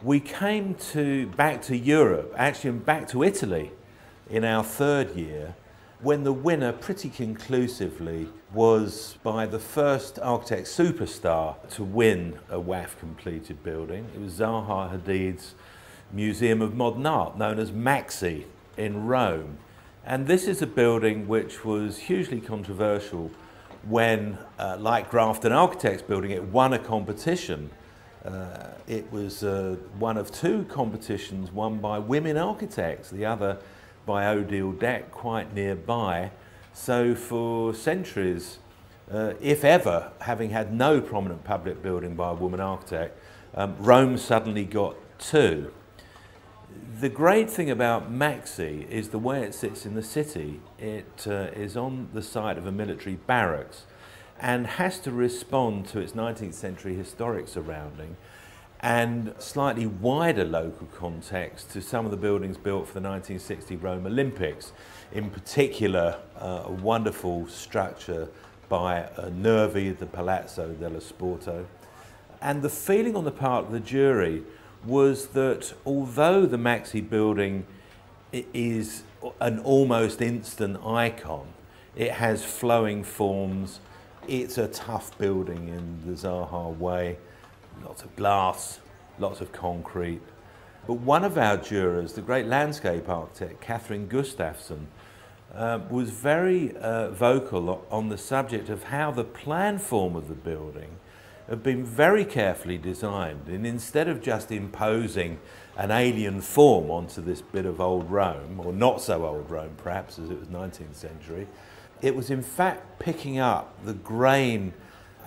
We came back to Europe, actually, and back to Italy in our third year, when the winner pretty conclusively was by the first architect superstar to win a WAF completed building. It was Zaha Hadid's Museum of Modern Art, known as MAXXI, in Rome. And this is a building which was hugely controversial when, like Grafton Architects building, it won a competition. It was one of two competitions won by women architects, the other by Odile Deck, quite nearby. So for centuries, if ever, having had no prominent public building by a woman architect, Rome suddenly got two. The great thing about MAXXI is the way it sits in the city. It is on the site of a military barracks and has to respond to its 19th century historic surrounding and slightly wider local context to some of the buildings built for the 1960 Rome Olympics. In particular, a wonderful structure by Nervi, the Palazzo dello Sporto. And the feeling on the part of the jury was that although the MAXXI building is an almost instant icon, it has flowing forms, it's a tough building in the Zaha way, lots of glass, lots of concrete. But one of our jurors, the great landscape architect, Catherine Gustafsson, was very vocal on the subject of how the plan form of the building have been very carefully designed, and instead of just imposing an alien form onto this bit of old Rome, or not so old Rome perhaps, as it was 19th century, it was in fact picking up the grain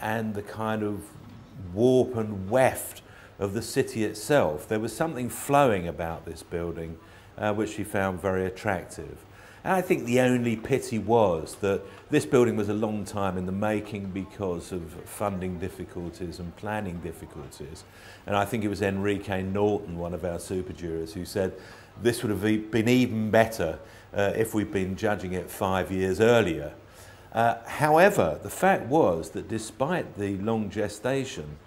and the kind of warp and weft of the city itself. There was something flowing about this building which she found very attractive. And I think the only pity was that this building was a long time in the making because of funding difficulties and planning difficulties. And I think it was Enrique Norton, one of our super jurors, who said this would have been even better if we'd been judging it 5 years earlier. However, the fact was that despite the long gestation,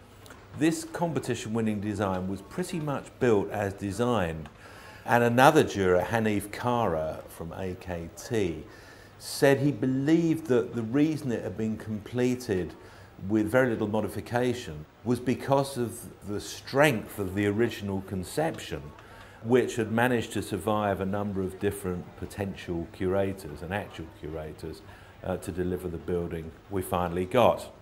this competition-winning design was pretty much built as designed. And another juror, Hanif Kara from AKT, said he believed that the reason it had been completed with very little modification was because of the strength of the original conception, which had managed to survive a number of different potential curators and actual curators to deliver the building we finally got.